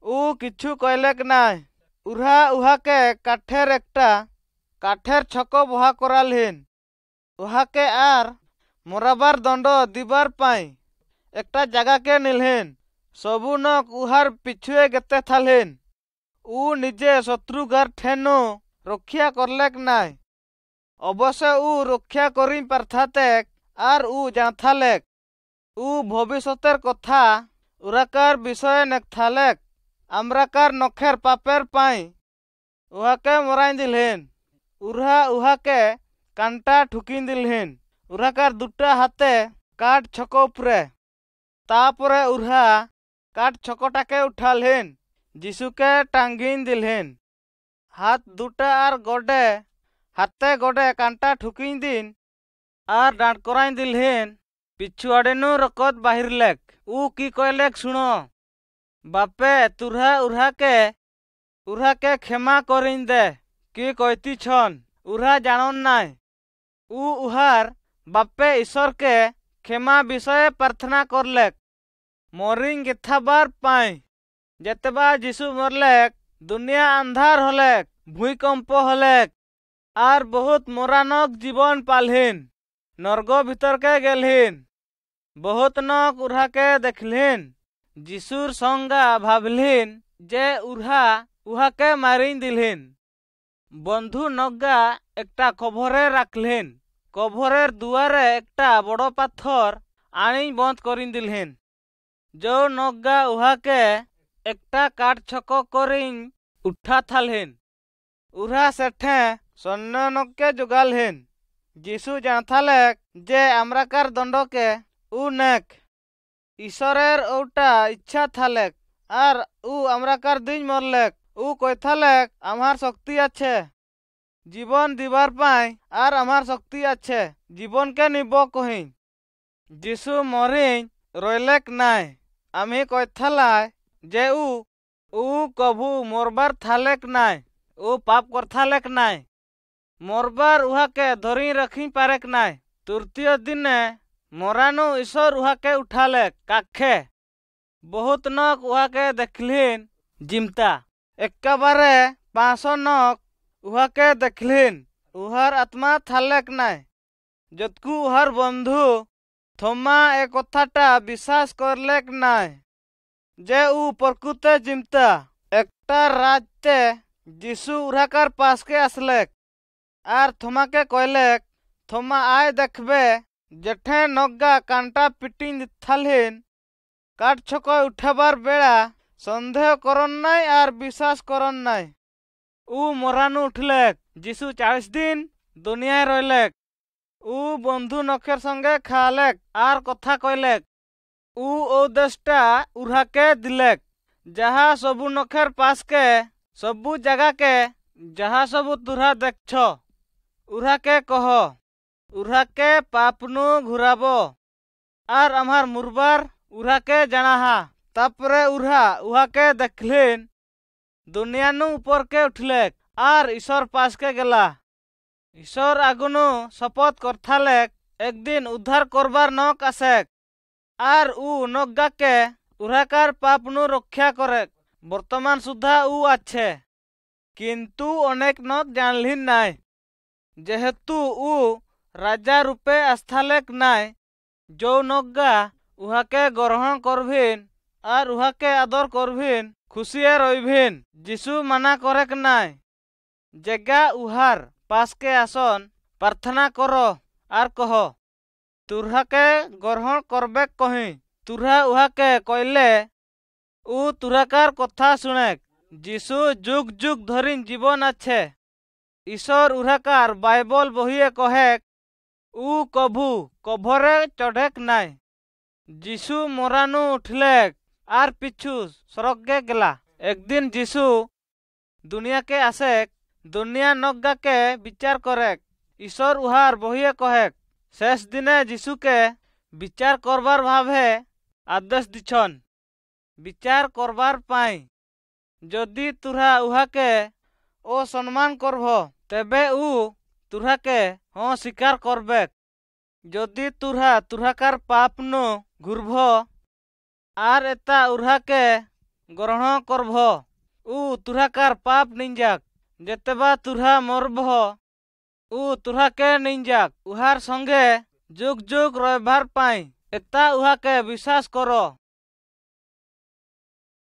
उ किछु कहलेक नाय। उहा के काठेर छको बहा करालहिन। उहा के आर मराबार दंड दिबार पाई एकटा जगह के निलहिन। सबु नक उहार पिछुए गेते थालहिन। उ निजे शत्रुगार ठेनु रक्षा करलेक नाय। अवश्य उ रक्षा करी पारथातेक आर उ जाथालेक। उ भविष्यतेर कथा उराकार विषय नेकथालेक। आम्राकार नखेर पापेर पाई उहाके मराई दिलहिन। उहा के कांटा ठुकी दिलहिन। उराकार दुटा हाथे काठ छको उपरे। तापरे उहा काठ छकोटाके उठालहिन जीशु के टांगिन दिलहिन। हाथ दुटा आर गोडे हाथे गोडे कांटा ठुकी दिन आर डांट कराई दिलहिन। पिछुआडेनु रकत बाहिरलेक। उ की कहलेक सुनो बापे तुरा उहा के क्षमा करिन दे कि कहती छन उहा जानन नाय। उहार बापे ईश्वर के क्षमा विषय प्रार्थना करलेक। मरिंग गेथाबार पाई जेतेबा जीशु मरलेक दुनिया अंधार हलेक भूकंप हलेक आर बहुत मोरानक जीवन पालहिन। नरक भीतर के गेलहिन। बहुत नक उहा के देखलिन। जीशुर संगा भाबलिन जे उहा के मारिन दिलहिन। बंधु नग्गा एकटा कभरे राखलिन। कभरेर दुआरे एकटा बड़ पाथर आनी बंद करिन दिलहिन। जो नग्गा उहा के एकटा काठ छको करिन उठा थालहिन। उहा सेठे सैन्य नक्के जुगालहिन। जीशु जाथालेक जे आम्राकार दंड के उ नेक। ईश्वरेर ओटा इच्छा थालेक आर उ आम्राकार दिन मरलेक। उ कइथालेक आमार शक्ति आछे जीवन दिबार पाई आर आमार शक्ति आछे जीवन के निबो कहिन। जीशु मरिन रइलेक नाय। आमी कइथालाय जे उ कभू मरबार थालेक नाय। उ पाप करथालेक नाय। मरबार उहा के धरी रखी पारेक नाय। तृतीय दिने मरानु ईश्वर उहा के उठालेक काखे। बहुत नक उहा के देखलिन जिमता। एकेबारे 500 नक उहा के देखलिन। उहार आत्मा थालेक नाय। जतकु उहार बंधु थोमा ए कथाटा विश्वास करलेक नाय जे उ प्रकृते जिमता। एकटा राजते जीशु उहाकार पास के आसलेक आर थोमा के कहलेक थोमा आय देखबे जेठे नग्गा कांटा पिटिन थालहिन काठ छको उठाबार बेड़ा सन्देह करन नाय आर विश्वास करन नाय। उ मरानु उठलेक। जीशु 40 दिन दुनिया रइलेक। उ बंधु नखेर संगे खालेक आर कथा कहलेक। उ ओ देशटा उहा के दिलेक जहा सबु नखेर पास के सबु जगह के जहा सबु तुरा देखछ उहा के कह उहा के पापनु घुराबो आर आमार मुरबार उहा के जानाहा। तापरे उहा के देखलिन दुनियानु ऊपर के उठलेक आर ईश्वर पास के गेला। ईश्वर आगुनु शपथ करथालेक एक दिन उद्धार करबार नक आसेक आर उ नग्गा के उहाकार पापनु रक्षा करेक। बर्तमान सुधा उ आछे किन्तु अनेक नक जानलिन नाय जेहेतु उ राजा रूपे आस्थालेक नाय। जो नग्गा उहा के ग्रहण करभिन आर उहा के आदर करभिन खुशिये रहिभिन। जीशु माना करेक नाय जेगा उहार पास के आसन प्रार्थना करो आर कह तुरहा के ग्रहण करबेक कही। तुरहा उहा के कहले उ तुराकार कथा सुनेक। जीशु जुग जुग धरिन जीवन आछे। ईश्वर उहाकार बाइबल बहिए कहेक उ कभू कभरे चढ़ेक नाय। जीशु मरानु उठलेक आर पिछु स्वर्गे गेला। एक दिन जीशु दुनिया के आसेक दुनिया नग्गा के विचार करेक। ईश्वर उहार बहिए कहेक शेष दिने जीशुके विचार करबार भावे आदेश दिछन विचार करबार पाई जदि तुरा उहाके ओ सम्मान करभ तेबे उ तुराके हाँ स्वीकार करबेक जदि तुराकार पाप नु घुरभ आर एता उहाके ग्रहण करभ उ तुराकार पाप निंजाक जेतेबा तुरा मरभ उ तुराके निंजाक उहार संगे जुग जुग रहबार पाई एता उहाके विश्वास करो।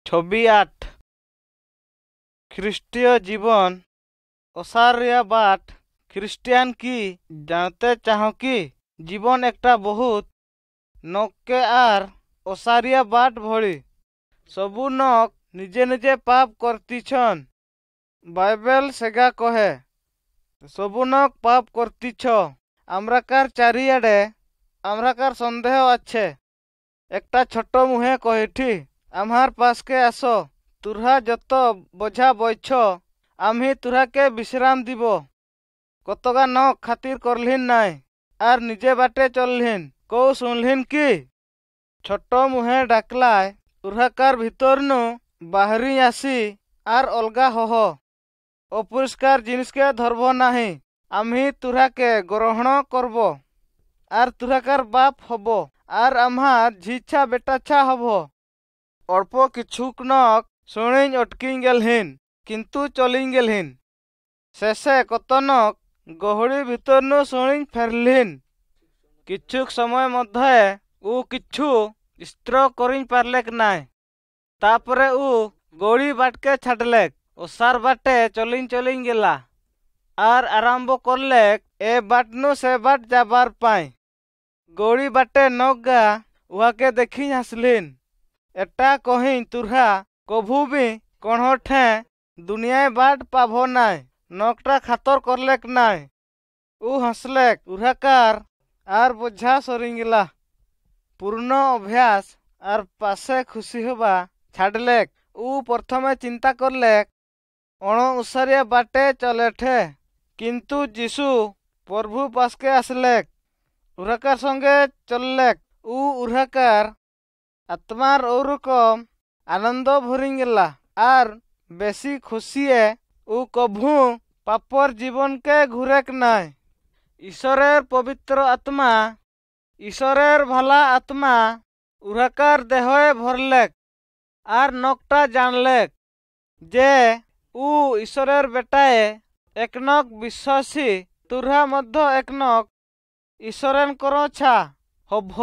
8 ख्रिस्टीय जीवन ओसारिया बाट ख्रिस्टियान की जानते चाहो कि जीवन एकटा बहुत नौके आर ओसारिया बाट भली सबू नक निजे निजे पाप करतीछन बाइबल सेगा कहे सबू नक पाप करतीछ आम्राकार चारियाडे आम्राकार सन्देह आछे एकटा छोट मुहे कहिठी आम्हार पासके आसो तुरहा जत बोझा बइछ आम्ही तुराके विश्राम দিব कतगा नक खातिर करलिन नाय आर निजे बाटे चललिन कौ सुनलिन कि छोट मुहे डाकलाय तुराकार भितरनु बाहरी आसी आर अलगा हह अपरिष्कार जिनिसके धरब नाही आम्ही तुराके ग्रहण करब आर तुराकार बाप हब आर आम्हार झिछा बेटाछा हब अल्प किछुक नक शुणिन अटकिन गेलहिन किंतु चलिन गेलहिन शेषे कतनक गहड़ी भितरनु शुणिन फेरलिन किछुक समय मध्य उ किछु स्त्र करिन पारलेक नाय तापरे उ गड़ी बाटके छाडलेक ओसार बाटे चलिन चलिन गेला आर आरंभ करलेक ए बाटनु से बाट जाबार पाई गड़ी बाटे नगा उहाके देखिन हसलिन एटा कहिन तुरहा कभू भी कणठे दुनिया बाट पाभ नाय नकटा खातर करलेक नाय उ हंसलेक तुराकार आर बोझा सरिंगिला पूर्ण अभ्यास आर पासे खुशी होबा छाडलेक उ प्रथमे चिंता करलेक अण उसारिया बाटे चलेठे किंतु जीशु प्रभु पासके आसलेक उराकार संगे चललेक उ उराकार आत्मार ओरकम आनंद भरिंगेला आर बेसी खुशिए उ कभू पापर जीवन के घुरेक नाय ईश्वरेर पवित्र आत्मा ईश्वरेर भला आत्मा उराकार देहे भरलेक आर नकटा जानलेक जे उ ईश्वरेर बेटाए एकनक विश्वासी तुरहा मध्य एकनक ईश्वरेन करछा हभ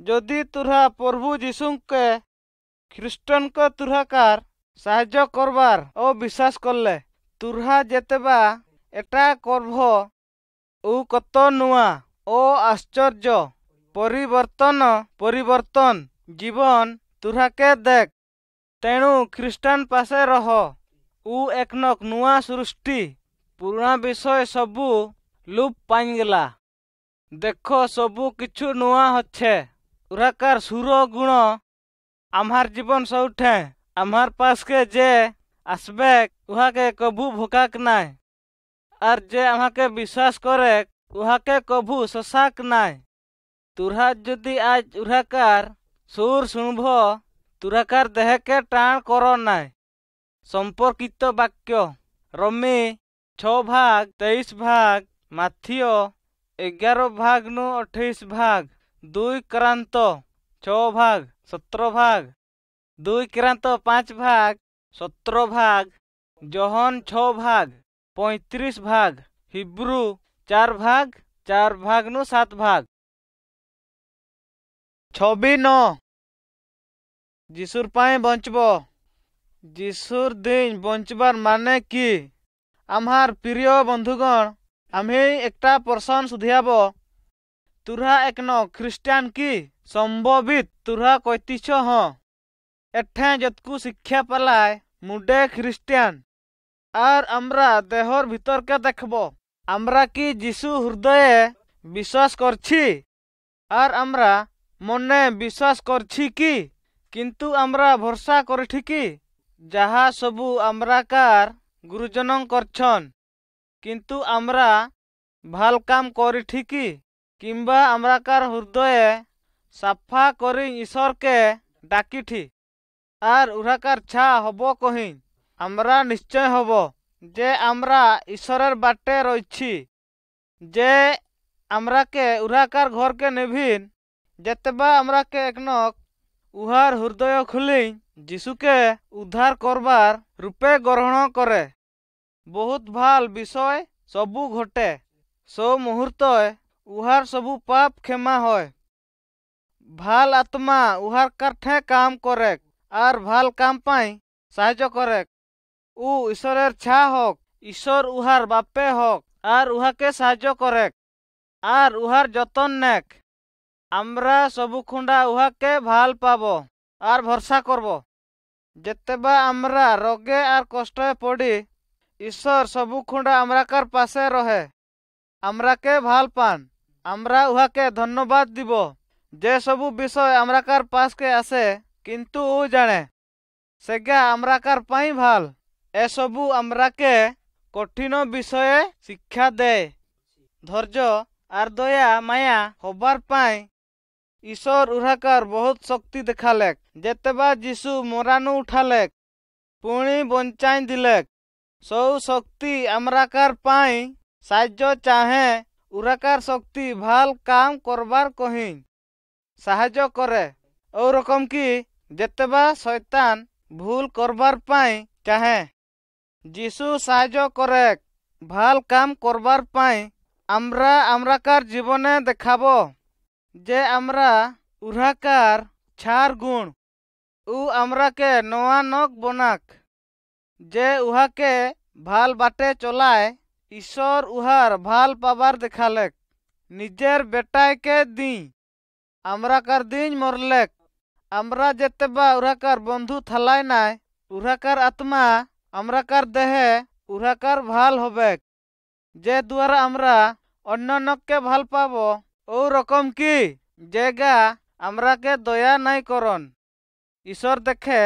जदि तुरहा प्रभु जीशुके ख्रिस्टन को तुराकार साहाय्य करबार ओ विश्वास करले तुरहा जेतेबा एटा करभ उ कत नुआ ओ आश्चर्य परिवर्तन जीवन तुराके देख तेणु ख्रिस्टान पासे रह उ एकनक नुआ सृष्टि पुराना विषय सबू लुप पाइगला देखो सबू किछु नुआ हच्छे तुराकार सुर गुण आम्हार जीवन सौठे आम्हार पास के जे आसबेक उहाके कभू भोकाक नाय आर जे आम्हाके विश्वास करे उहाके कभू शशाक नाय तुरहा जदि आज उराकार सुर सुनभ तुराकार देह के टाण कर नाय संपर्कित वाक्य रमी 6 भाग 23 भाग माथियो 11 भाग नु 28 भाग 2 क्रांत 6 भाग 17 भाग 2 क्रांत 5 भाग 17 भाग जोहन 6 भाग 35 भाग हिब्रू 4 भाग नु 7 भाग 26 जीशुर पाए बंचब जीशुर दिन बंचबार माने कि आम्हार प्रिय बंधुगण आम्ही एकटा प्रश्न सुधियाब तुरहा एकन ख्रिस्टान की संभवित तुरहा कैतीछ हाँ एठे जतकू शिक्षा पालाय मुडे ख्रिस्टान आर आम्रा देहर भीतर के देखब आम्रा की जीशु हृदय विश्वास करछि आर आम्रा मने विश्वास करछि कि किंतु आम्रा भरसा करछि कि जहा सबू आम्राकार गुरुजन करछन किंतु आम्रा ভাল কাম করি ঠিকই কিংবা আমরাকার হৃদয়ে সাফা করি ঈশ্বরকে ডাকিঠি আর উহাকার ছা হব কহি আমরা নিশ্চয় হব যে আমরা ঈশ্বরের বাটে রয়েছি যে আমরাকে উহাকার ঘরকে নেভিন যেতেবা আমরাকে একনক উহার হৃদয় খুলি যিশুকে উদ্ধার করবার রূপে গ্রহণ করে বহুত ভাল বিষয় সবু ঘটে সো মুহূর্তয় উহার সবু পাপ ক্ষমা হয় ভাল আত্মা উহার কাঠে কাম করে আর ভাল কাম পাই সাহায্য করে উ ঈশ্বরের ছা হোক ঈশ্বর উহার বাপে হোক আর উহাকে সাহায্য করে আর উহার যতন নেক আমরা সবু খুঁড়া উহাকে ভাল পাব আর ভরসা করব যেতেবা আমরা রোগে আর কষ্টে পড়ি ঈশ্বর সবু খুঁড়া আমরাকার পাশে রহে আমরাকে ভাল পান আমরা উহাকে ধন্যবাদ দিব যে সবু বিষয় আমরাকার পাশকে আসে কিন্তু ও জানে সেগা আমরাকার পাই ভাল এসবু আমরাকে কঠিন বিষয়ে শিক্ষা দেয় ধৈর্য আর দয়া মায়া হবার পাই ঈশ্বর উহাকার বহুত শক্তি দেখালেক যেতেবা যিশু মরানু উঠালেক পুଣି বঞ্চাই দিলেক সৌ শক্তি আমরাকার পাই সাহায্য চাহে উহাকার শক্তি ভাল কাম করবার কহি সাহায্য করে ও রকম কি যেতেবা শয়তান ভুল করবার পাই চাহে যিশু সাহায্য করে ভাল কাম করবার পাই আমরা আমরাকার জীবনে দেখাব যে আমরা উহাকার ছাড় গুণ উ আমরাকে নয়া নক বনাক যে উহাকে ভাল বাটে চলায় ঈশ্বর উহার ভাল পাবার দেখালেক নিজের বেটাইকে দি আমরাকার দিন মরলেক আমরা যেতেবা উহাকার বন্ধু থালাই নাই উহাকার আত্মা আমরাকার দেহে উহাকার ভাল হবেক যে দ্বারা আমরা অন্যকে ভাল পাব ও রকম কি যেগা আমরাকে দয়া নাই করন ঈশ্বর দেখে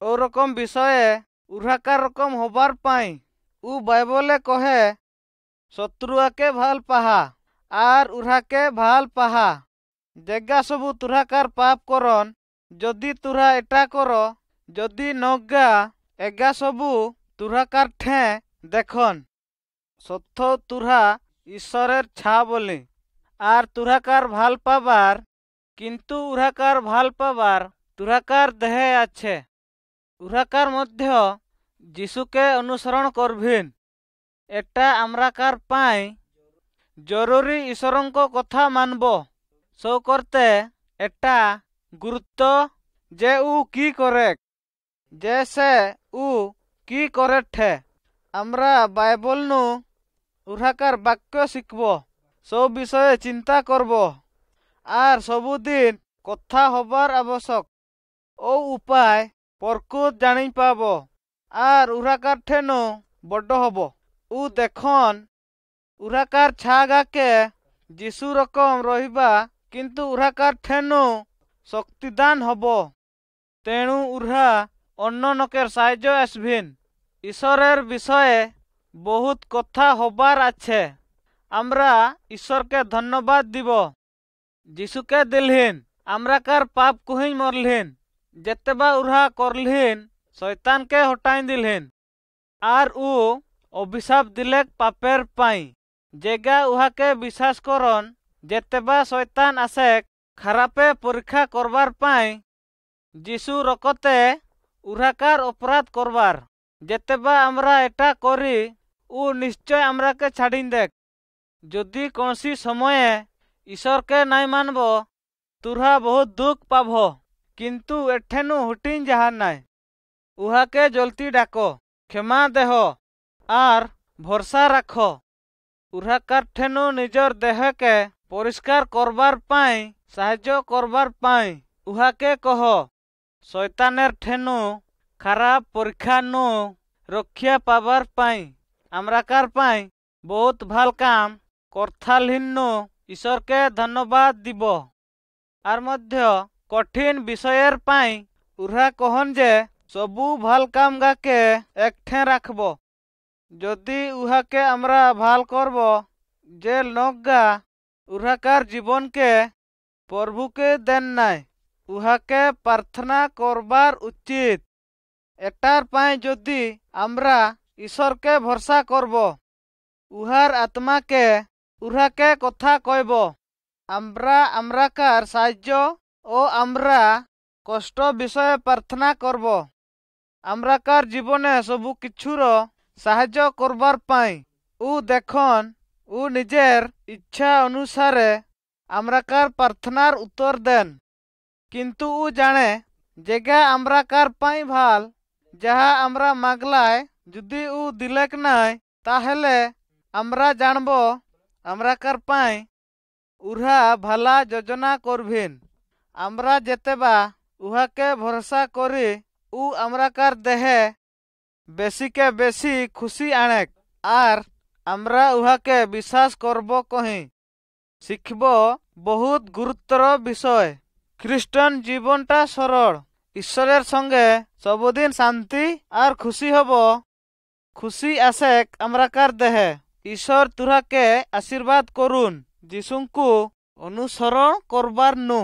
ও রকম বিষয়ে উহাকার রকম হবার পাই উ বাইবলে কহে শত্রুয়াকে ভাল পাহা আর উহাকে ভাল পাহা যেগা সবু তুহাকার পাপ করন যদি তুরা এটা কর যদি নগা এগা সবু তুহাকার ঠে দেখন সত্য তুরা ঈশ্বরের ছা বলি আর তুহাকার ভাল পাবার কিন্তু উহাকার ভাল পাবার তুহাকার দেহে আছে উহাকার মধ্য যিশুকে অনুসরণ করভিন এটা আমরাকার পাই জরুরি ঈশ্বরঙ্ক কথা মানব সৌ করতে এটা গুরুত্ব যে উ কি করে যে সে উ কি করে ঠে আমরা বাইবল নু উহাকার বাক্য শিখব সব বিষয়ে চিন্তা করব আর সবুদিন কথা হবার আবশ্যক ও উপায় পরকুত জানি পাব আর উহাকার ঠেনু বড় হব উ দেখুন উহাকার ছাগাকে যিশু রকম রহিবা কিন্তু উহাকার ঠেনু শক্তিদান হব তেণু উহা অন্য নকের সাহায্য আসভিন ঈশ্বরের বিষয়ে বহুত কথা হবার আছে আমরা ঈশ্বরকে ধন্যবাদ দিব যিশুকে দিলহিন আমরাকার পাপ কুহিন মরলহিন যেতেবা উহা করলহিন শয়তানকে হটাই দিলহিন আর উ অভিশাপ দিলেক পাপের পাই যেগা উহাকে বিশ্বাস করন যেতেবা শয়তান আসে খারাপে পরীক্ষা করবার পাই যিশু রকতে উহাকার অপরাধ করবার যেতেবা আমরা এটা করি উ নিশ্চয় আমরাকে ছাড়িন দেখ যদি কৌশি সময়ে ঈশ্বরকে নাই মানব তুরা বহুত দুঃখ পাব কিন্তু এঠেনু হুটিন যাহার নাই উহাকে জলতি ডাক ক্ষমা দেহ আর ভরসা রাখ উহাকার ঠেনু নিজর দেহকে পরিষ্কার করবার পাই সাহায্য করবার পাই উহাকে কহ শয়তানের ঠেনু খারাপ পরীক্ষা নু রক্ষা পাবার পাই আমরাকার পাই বহুত ভাল কাম করথালহীন ঈশ্বরকে ধন্যবাদ দিব আর মধ্য কঠিন বিষয়ের পাই উহা কহন যে সবু ভাল কাম গাকে একঠে রাখব যদি উহাকে আমরা ভাল করব যে লোকগা উহাকার জীবনকে প্রভুকে দেন নাই উহাকে প্রার্থনা করবার উচিত। এটার পাই যদি আমরা ঈশ্বরকে ভরসা করব, উহার আত্মাকে উহাকে কথা কইব, আমরা আমরাকার সাহায্য ও আমরা কষ্ট বিষয়ে প্রার্থনা করব। আমরাকার জীবনে সবু কিছুর সাহায্য করবার পাই ও দেখুন ও নিজের ইচ্ছা অনুসারে আমরাকার প্রার্থনার উত্তর দেন। কিন্তু ও জানে যেগা আমরাকার পাই ভাল, যাহা আমরা মাগলায় যদি ও দিলেক নাই, তাহলে আমরা জানব আমরাকার পাই উহা ভালা যোজনা করভিন। আমরা যেতেবা উহাকে ভরসা করি ও আমরাকার দেহে বেশিকে বেশি খুশি আনেক, আর আমরা উহাকে বিশ্বাস করব কহি শিখব বহুত গুরুত্বর বিষয়। খ্রিস্টান জীবনটা সরল, ঈশ্বরের সঙ্গে সবদিন শান্তি আর খুশি হব। খুশি আসেক আমরাকার দেহে। ঈশ্বর তুহাকে আশীর্বাদ করুন যিশুଙ୍କୁ অনুসরণ করবার নু।